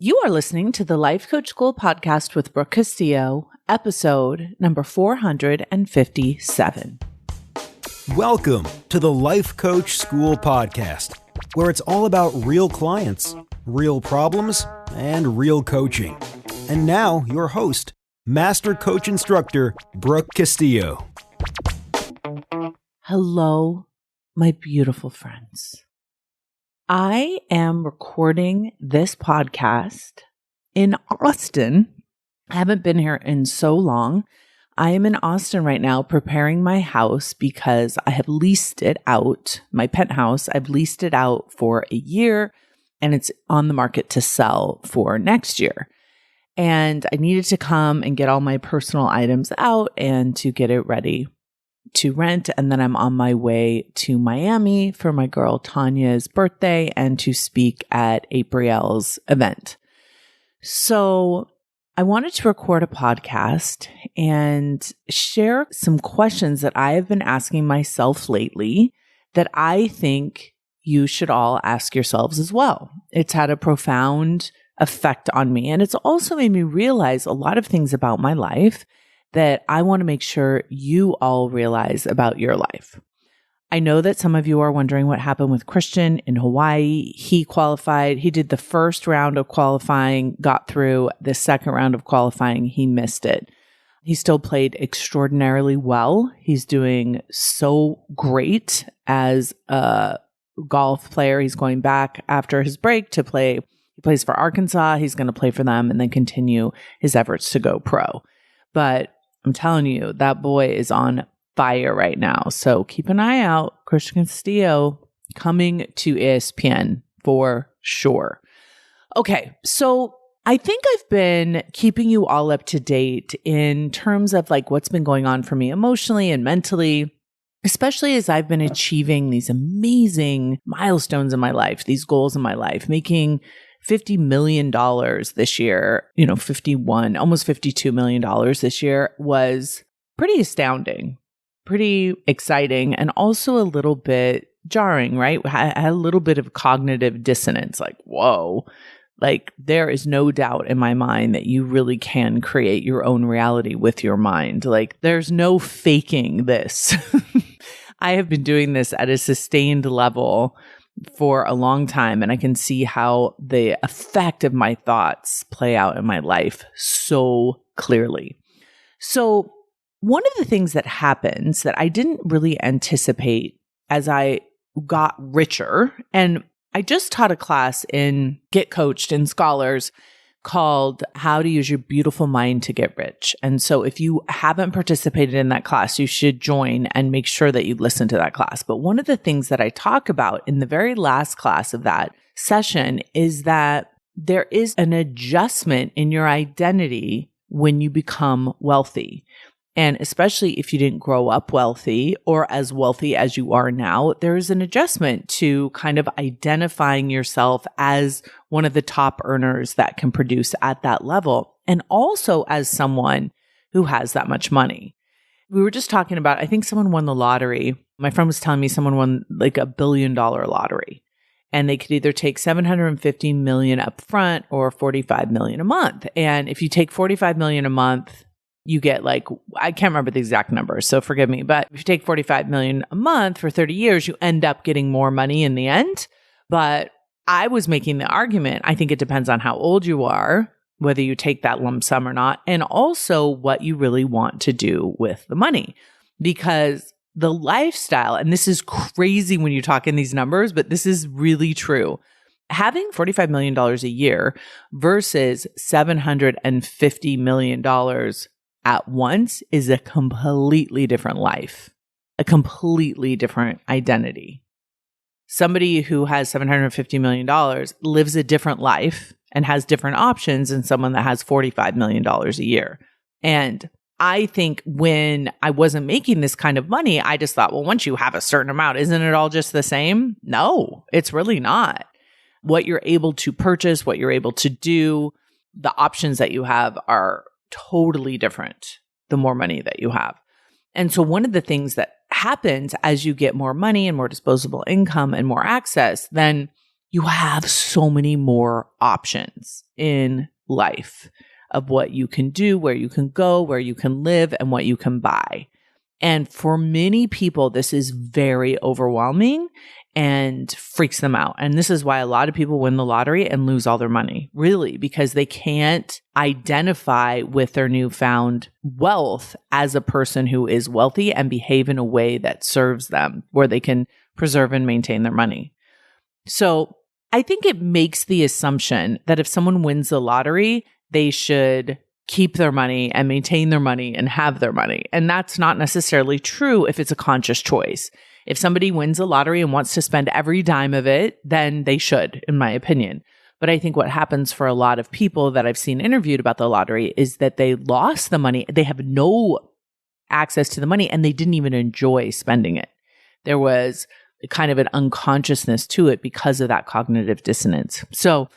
You are listening to the Life Coach School podcast with Brooke Castillo, episode number 457. Welcome to the Life Coach School podcast, where it's all about real clients, real problems, and real coaching. And now, your host, Master Coach Instructor, Brooke Castillo. Hello, my beautiful friends. I am recording this podcast in Austin. I haven't been here in so long. I am in Austin right now preparing my house because I have leased it out, my penthouse. I've leased it out for a year and it's on the market to sell for next year. And I needed to come and get all my personal items out and to get it ready to rent. And then I'm on my way to Miami for my girl Tanya's birthday and to speak at April's event. So I wanted to record a podcast and share some questions that I have been asking myself lately that I think you should all ask yourselves as well. It's had a profound effect on me. And it's also made me realize a lot of things about my life that I want to make sure you all realize about your life. I know that some of you are wondering what happened with Christian in Hawaii. He qualified. He did the first round of qualifying, got through. The second round of qualifying, he missed it. He still played extraordinarily well. He's doing so great as a golf player. He's going back after his break to play. He plays for Arkansas. He's going to play for them and then continue his efforts to go pro. But I'm telling you, that boy is on fire right now. So keep an eye out. Christian Castillo coming to ESPN for sure. Okay, so I think I've been keeping you all up to date in terms of like what's been going on for me emotionally and mentally, especially as I've been achieving these amazing milestones in my life, these goals in my life, making $50 million this year, almost $52 million this year was pretty astounding, pretty exciting, and also a little bit jarring, right? I had a little bit of cognitive dissonance, like, whoa, like there is no doubt in my mind that you really can create your own reality with your mind. Like there's no faking this. I have been doing this at a sustained level for a long time, and I can see how the effect of my thoughts play out in my life so clearly. So one of the things that happens that I didn't really anticipate as I got richer, and I just taught a class in Get Coached in Scholars called How to Use Your Beautiful Mind to Get Rich. And so if you haven't participated in that class, you should join and make sure that you listen to that class. But one of the things that I talk about in the very last class of that session is that there is an adjustment in your identity when you become wealthy. And especially if you didn't grow up wealthy or as wealthy as you are now, there is an adjustment to kind of identifying yourself as one of the top earners that can produce at that level, and also as someone who has that much money. We were just talking about, I think someone won the lottery. My friend was telling me someone won like $1 billion lottery, and they could either take $750 million up front or $45 million a month. And if you take $45 million a month, you get like, I can't remember the exact numbers, so forgive me. But if you take $45 million a month for 30 years, you end up getting more money in the end. But I was making the argument, I think it depends on how old you are, whether you take that lump sum or not, and also what you really want to do with the money. Because the lifestyle, and this is crazy when you talk in these numbers, but this is really true. Having $45 million a year versus $750 million at once is a completely different life, a completely different identity. Somebody who has $750 million lives a different life and has different options than someone that has $45 million a year. And I think when I wasn't making this kind of money, I just thought, well, once you have a certain amount, isn't it all just the same? No, it's really not. What you're able to purchase, what you're able to do, the options that you have are totally different the more money that you have. And so one of the things that happens as you get more money and more disposable income and more access, then you have so many more options in life of what you can do, where you can go, where you can live, and what you can buy. And for many people, this is very overwhelming and freaks them out. And this is why a lot of people win the lottery and lose all their money, really, because they can't identify with their newfound wealth as a person who is wealthy and behave in a way that serves them, where they can preserve and maintain their money. So I think it makes the assumption that if someone wins the lottery, they should keep their money and maintain their money and have their money. And that's not necessarily true if it's a conscious choice. If somebody wins the lottery and wants to spend every dime of it, then they should, in my opinion. But I think what happens for a lot of people that I've seen interviewed about the lottery is that they lost the money. They have no access to the money and they didn't even enjoy spending it. There was kind of an unconsciousness to it because of that cognitive dissonance. So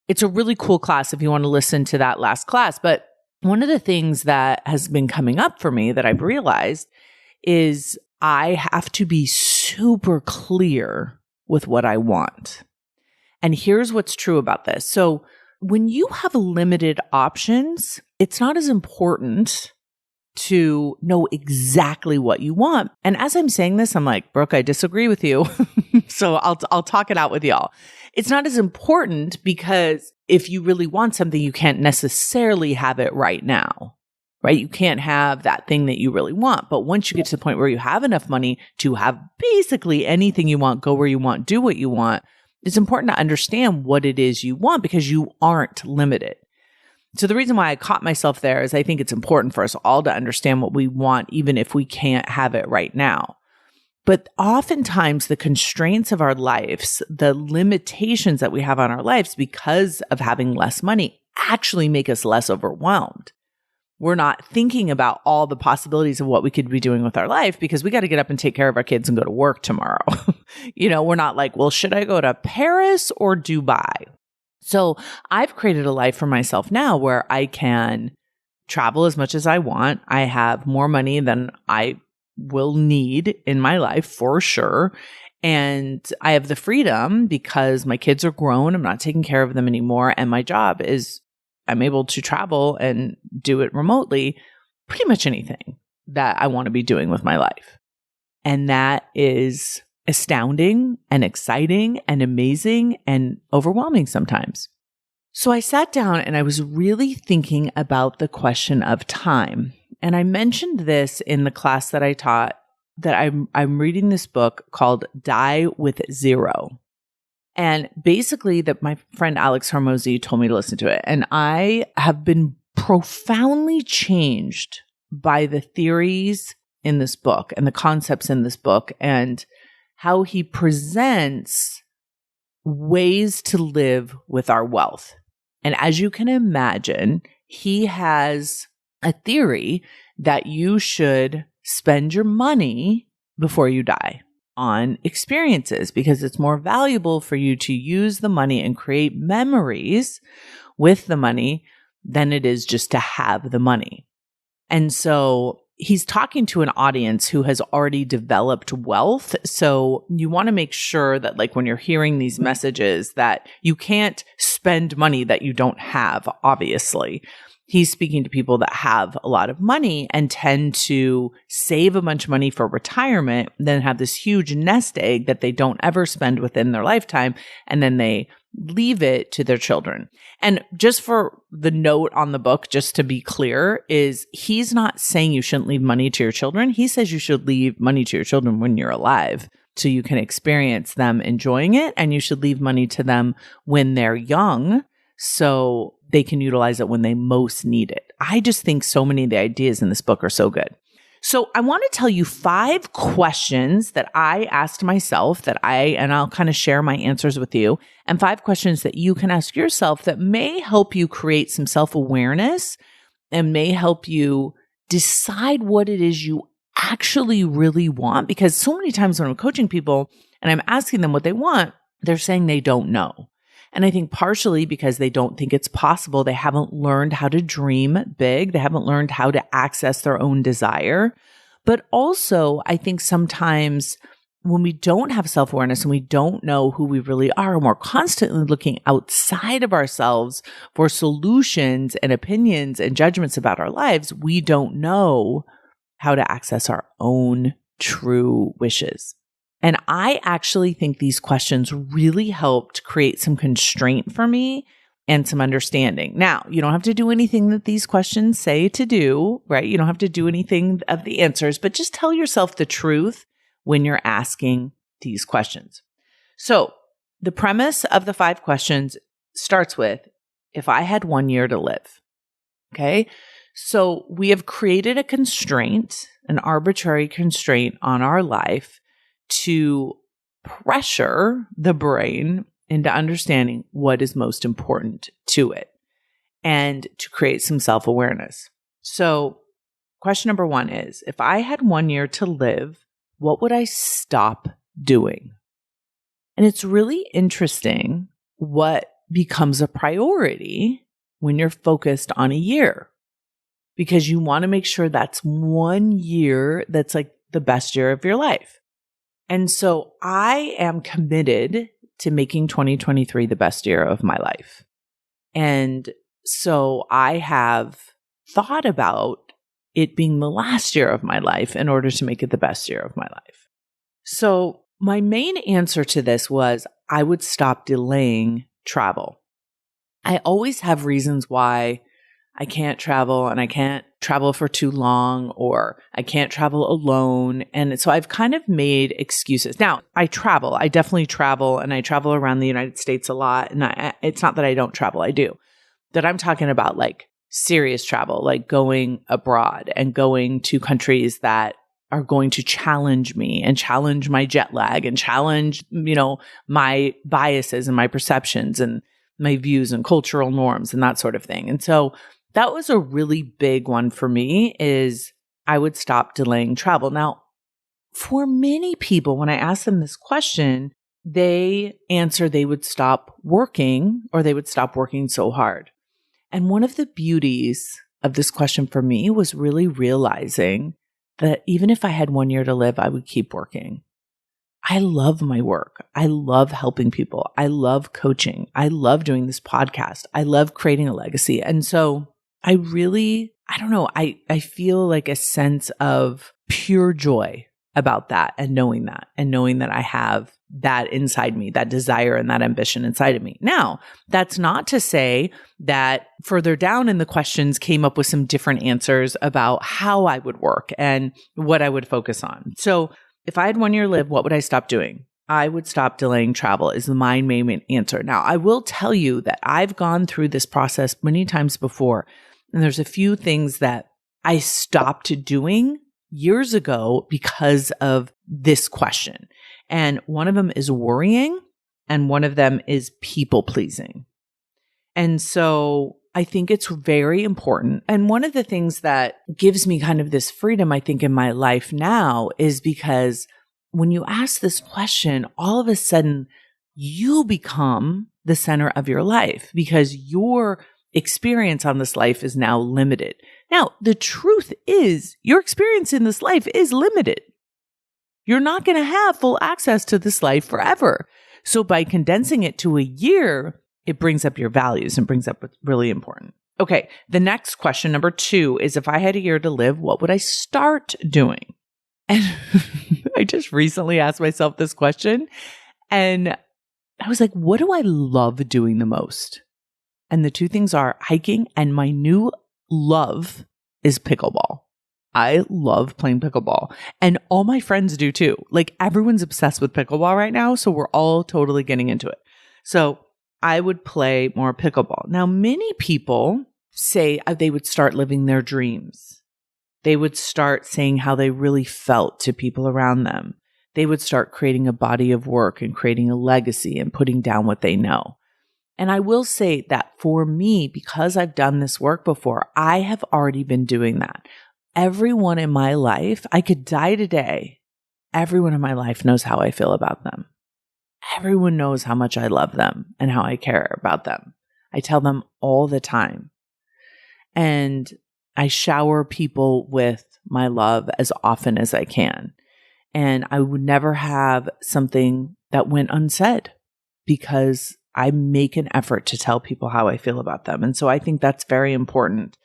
it's a really cool class if you want to listen to that last class. But one of the things that has been coming up for me that I've realized is I have to be super clear with what I want. And here's what's true about this. So when you have limited options, it's not as important to know exactly what you want. And as I'm saying this, I'm like, Brooke, I disagree with you. So I'll talk it out with y'all. It's not as important because if you really want something, you can't necessarily have it right now, right? You can't have that thing that you really want. But once you get to the point where you have enough money to have basically anything you want, go where you want, do what you want, it's important to understand what it is you want because you aren't limited. So the reason why I caught myself there is I think it's important for us all to understand what we want, even if we can't have it right now. But oftentimes the constraints of our lives, the limitations that we have on our lives because of having less money actually make us less overwhelmed. We're not thinking about all the possibilities of what we could be doing with our life because we got to get up and take care of our kids and go to work tomorrow. We're not like, well, should I go to Paris or Dubai? So I've created a life for myself now where I can travel as much as I want. I have more money than I will need in my life for sure. And I have the freedom because my kids are grown. I'm not taking care of them anymore. And my job is I'm able to travel and do it remotely, pretty much anything that I want to be doing with my life. And that is astounding and exciting and amazing and overwhelming sometimes. So I sat down and I was really thinking about the question of time. And I mentioned this in the class that I taught that I'm reading this book called Die with Zero. And basically that my friend Alex Hormozy told me to listen to it. And I have been profoundly changed by the theories in this book and the concepts in this book and how he presents ways to live with our wealth. And as you can imagine, he has a theory that you should spend your money before you die on experiences because it's more valuable for you to use the money and create memories with the money than it is just to have the money. And so he's talking to an audience who has already developed wealth. So you want to make sure that like when you're hearing these messages that you can't spend money that you don't have, obviously. He's speaking to people that have a lot of money and tend to save a bunch of money for retirement, then have this huge nest egg that they don't ever spend within their lifetime, and then they leave it to their children. And just for the note on the book, just to be clear, is he's not saying you shouldn't leave money to your children. He says you should leave money to your children when you're alive so you can experience them enjoying it, and you should leave money to them when they're young so they can utilize it when they most need it. I just think so many of the ideas in this book are so good. So I want to tell you 5 questions that I asked myself and I'll kind of share my answers with you, and 5 questions that you can ask yourself that may help you create some self-awareness and may help you decide what it is you actually really want. Because so many times when I'm coaching people and I'm asking them what they want, they're saying they don't know. And I think partially because they don't think it's possible. They haven't learned how to dream big. They haven't learned how to access their own desire. But also, I think sometimes when we don't have self-awareness and we don't know who we really are, and we're constantly looking outside of ourselves for solutions and opinions and judgments about our lives, we don't know how to access our own true wishes. And I actually think these questions really helped create some constraint for me and some understanding. Now, you don't have to do anything that these questions say to do, right? You don't have to do anything of the answers, but just tell yourself the truth when you're asking these questions. So the premise of the 5 questions starts with, if I had 1 year to live, okay? So we have created a constraint, an arbitrary constraint on our life to pressure the brain into understanding what is most important to it and to create some self-awareness. So question number 1 is, if I had 1 year to live, what would I stop doing? And it's really interesting what becomes a priority when you're focused on a year, because you want to make sure that's 1 year that's like the best year of your life. And so I am committed to making 2023 the best year of my life. And so I have thought about it being the last year of my life in order to make it the best year of my life. So my main answer to this was I would stop delaying travel. I always have reasons why I can't travel, and I can't travel for too long, or I can't travel alone. And so I've kind of made excuses. Now, I travel. I definitely travel, and I travel around the United States a lot. And it's not that I don't travel. I do. That I'm talking about like serious travel, like going abroad and going to countries that are going to challenge me and challenge my jet lag and challenge, my biases and my perceptions and my views and cultural norms and that sort of thing. And so that was a really big one for me, is I would stop delaying travel. Now, for many people, when I ask them this question, they answer they would stop working, or they would stop working so hard. And one of the beauties of this question for me was really realizing that even if I had 1 year to live, I would keep working. I love my work. I love helping people. I love coaching. I love doing this podcast. I love creating a legacy. And so I feel like a sense of pure joy about that, and knowing that I have that inside me, that desire and that ambition inside of me. Now, that's not to say that further down in the questions came up with some different answers about how I would work and what I would focus on. So if I had 1 year to live, what would I stop doing? I would stop delaying travel is my main answer. Now, I will tell you that I've gone through this process many times before, and there's a few things that I stopped doing years ago because of this question. And one of them is worrying, and one of them is people pleasing. And so I think it's very important. And one of the things that gives me kind of this freedom, I think, in my life now is because when you ask this question, all of a sudden you become the center of your life, because your experience on this life is now limited. Now, the truth is your experience in this life is limited. You're not going to have full access to this life forever. So by condensing it to a year, it brings up your values and brings up what's really important. Okay, the next question, number 2, is if I had a year to live, what would I start doing? And I just recently asked myself this question, and I was like, what do I love doing the most? And the two things are hiking, and my new love is pickleball. I love playing pickleball, and all my friends do too. Like, everyone's obsessed with pickleball right now. So we're all totally getting into it. So I would play more pickleball. Now, many people say they would start living their dreams. They would start saying how they really felt to people around them. They would start creating a body of work and creating a legacy and putting down what they know. And I will say that for me, because I've done this work before, I have already been doing that. Everyone in my life, I could die today. Everyone in my life knows how I feel about them. Everyone knows how much I love them and how I care about them. I tell them all the time. And I shower people with my love as often as I can. And I would never have something that went unsaid because I make an effort to tell people how I feel about them. And so I think that's very important.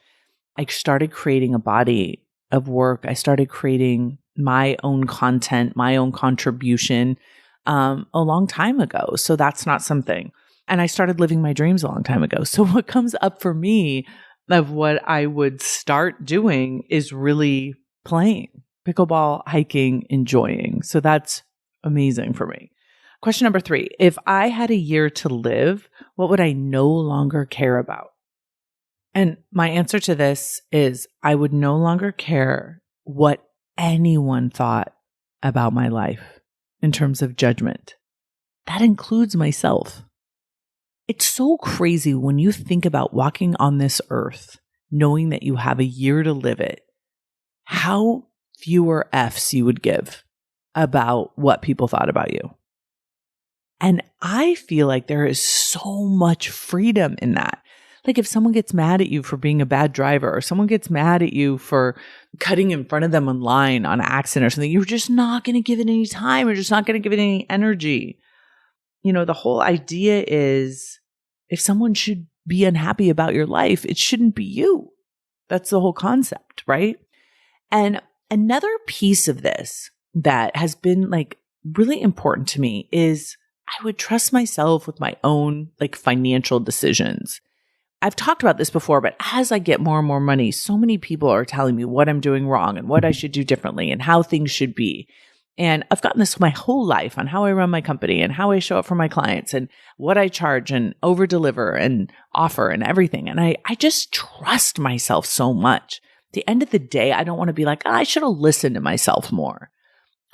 I started creating a body of work. I started creating my own content, my own contribution a long time ago. So that's not something. And I started living my dreams a long time ago. So what comes up for me of what I would start doing is really playing pickleball, hiking, enjoying. So that's amazing for me. Question number 3, if I had a year to live, what would I no longer care about? And my answer to this is I would no longer care what anyone thought about my life in terms of judgment. That includes myself. It's so crazy when you think about walking on this earth, knowing that you have a year to live it, how fewer Fs you would give about what people thought about you. And I feel like there is so much freedom in that. Like if someone gets mad at you for being a bad driver, or someone gets mad at you for cutting in front of them in line on accident or something, you're just not going to give it any time. You're just not going to give it any energy. You know, the whole idea is if someone should be unhappy about your life, it shouldn't be you. That's the whole concept, right? And another piece of this that has been like really important to me is I would trust myself with my own like financial decisions. I've talked about this before, but as I get more and more money, so many people are telling me what I'm doing wrong and what I should do differently and how things should be. And I've gotten this my whole life on how I run my company and how I show up for my clients and what I charge and over deliver and offer and everything. And I just trust myself so much. At the end of the day, I don't want to be like, I should have listened to myself more.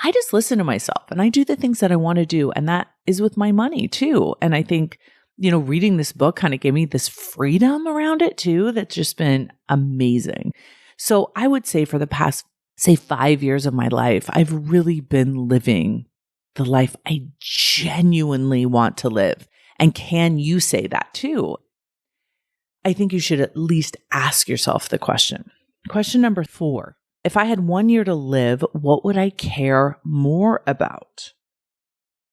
I just listen to myself and I do the things that I want to do. And that is with my money too. And I think, you know, reading this book kind of gave me this freedom around it too. That's just been amazing. So I would say for the past, say 5 years of my life, I've really been living the life I genuinely want to live. And can you say that too? I think you should at least ask yourself the question. Question number 4. If I had 1 year to live, what would I care more about?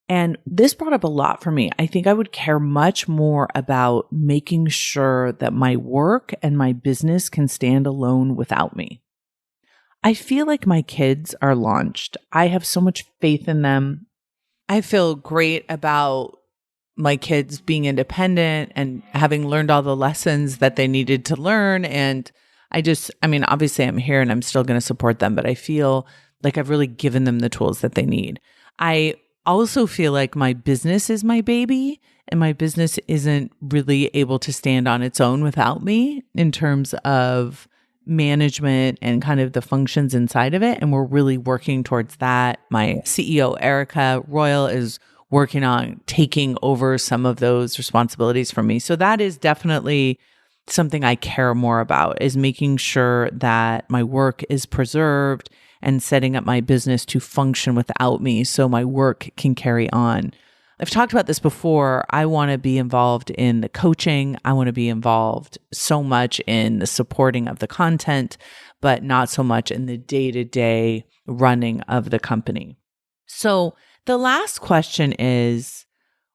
And this brought up a lot for me. I think I would care much more about making sure that my work and my business can stand alone without me. I feel like my kids are launched. I have so much faith in them. I feel great about my kids being independent and having learned all the lessons that they needed to learn. And obviously I'm here and I'm still going to support them, but I feel like I've really given them the tools that they need. I also feel like my business is my baby and my business isn't really able to stand on its own without me in terms of management and kind of the functions inside of it. And we're really working towards that. My CEO, Erica Royal, is working on taking over some of those responsibilities from me. So that is definitely something I care more about, is making sure that my work is preserved and setting up my business to function without me so my work can carry on. I've talked about this before. I want to be involved in the coaching. I want to be involved so much in the supporting of the content, but not so much in the day-to-day running of the company. So the last question is,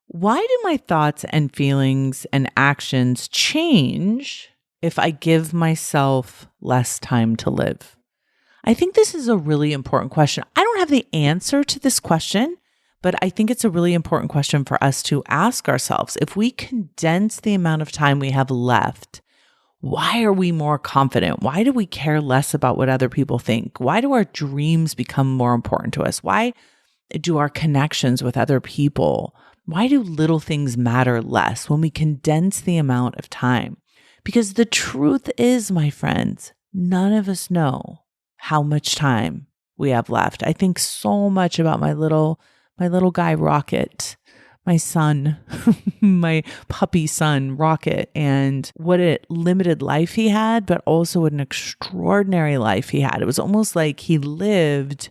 why do my thoughts and feelings and actions change if I give myself less time to live? I think this is a really important question. I don't have the answer to this question, but I think it's a really important question for us to ask ourselves. If we condense the amount of time we have left, why are we more confident? Why do we care less about what other people think? Why do our dreams become more important to us? Why do our connections with other people? Why do little things matter less when we condense the amount of time? Because the truth is, my friends, none of us know how much time we have left. I think so much about my little guy, Rocket, my son, my puppy son, Rocket, and what a limited life he had, but also what an extraordinary life he had. It was almost like he lived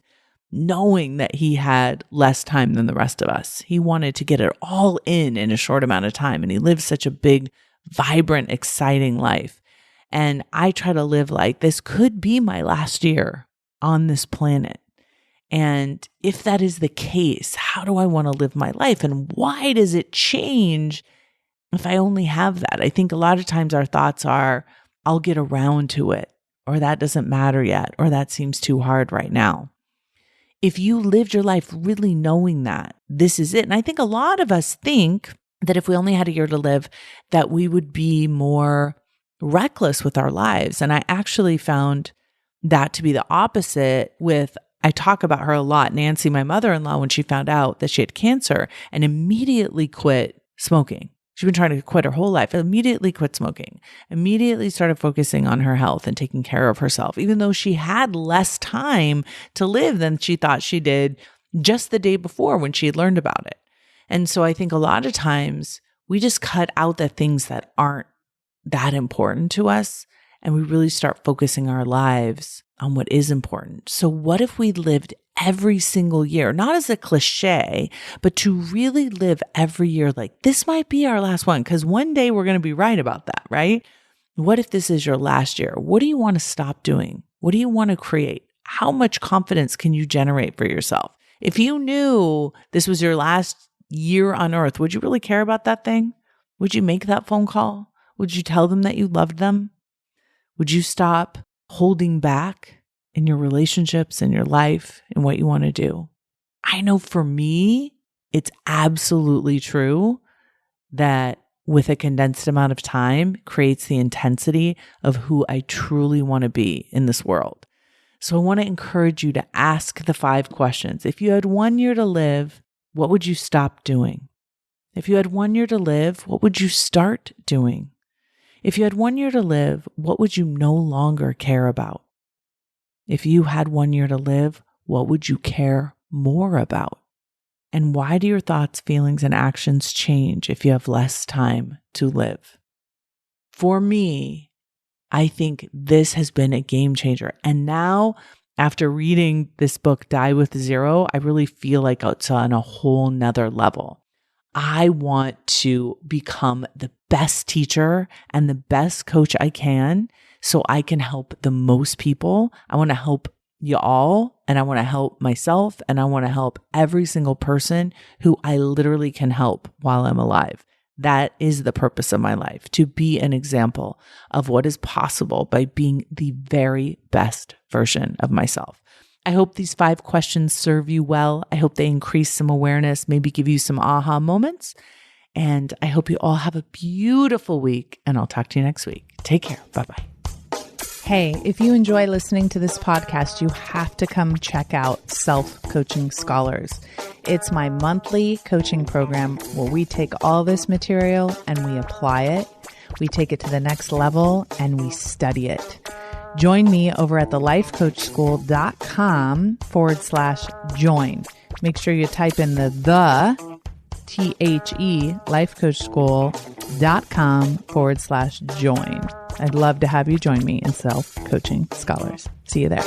knowing that he had less time than the rest of us. He wanted to get it all in a short amount of time. And he lived such a big, vibrant, exciting life. And I try to live like this could be my last year on this planet. And if that is the case, how do I want to live my life? And why does it change if I only have that? I think a lot of times our thoughts are, I'll get around to it, or that doesn't matter yet, or that seems too hard right now. If you lived your life really knowing that this is it, and I think a lot of us think that if we only had a year to live, that we would be more reckless with our lives. And I actually found that to be the opposite with, I talk about her a lot, Nancy, my mother-in-law, when she found out that she had cancer and immediately quit smoking. She'd been trying to quit her whole life, immediately quit smoking, immediately started focusing on her health and taking care of herself, even though she had less time to live than she thought she did just the day before when she had learned about it. And so I think a lot of times we just cut out the things that aren't that important to us, and we really start focusing our lives on what is important. So what if we lived every single year, not as a cliche, but to really live every year like this might be our last one, because one day we're going to be right about that, right? What if this is your last year? What do you want to stop doing? What do you want to create? How much confidence can you generate for yourself? If you knew this was your last year on earth, would you really care about that thing? Would you make that phone call? Would you tell them that you loved them? Would you stop holding back in your relationships, in your life, in what you want to do? I know for me, it's absolutely true that with a condensed amount of time creates the intensity of who I truly want to be in this world. So I want to encourage you to ask the 5 questions. If you had 1 year to live, what would you stop doing? If you had 1 year to live, what would you start doing? If you had 1 year to live, what would you no longer care about? If you had 1 year to live, what would you care more about? And why do your thoughts, feelings, and actions change if you have less time to live? For me, I think this has been a game changer. And now, after reading this book, Die with Zero, I really feel like it's on a whole nother level. I want to become the best teacher and the best coach I can so I can help the most people. I want to help you all, and I want to help myself, and I want to help every single person who I literally can help while I'm alive. That is the purpose of my life, to be an example of what is possible by being the very best version of myself. I hope these 5 questions serve you well. I hope they increase some awareness, maybe give you some aha moments. And I hope you all have a beautiful week, and I'll talk to you next week. Take care. Bye-bye. Hey, if you enjoy listening to this podcast, you have to come check out Self-Coaching Scholars. It's my monthly coaching program where we take all this material and we apply it. We take it to the next level and we study it. Join me over at thelifecoachschool.com/join. Make sure you type in the THE lifecoachschool.com/join. I'd love to have you join me in Self-Coaching Scholars. See you there.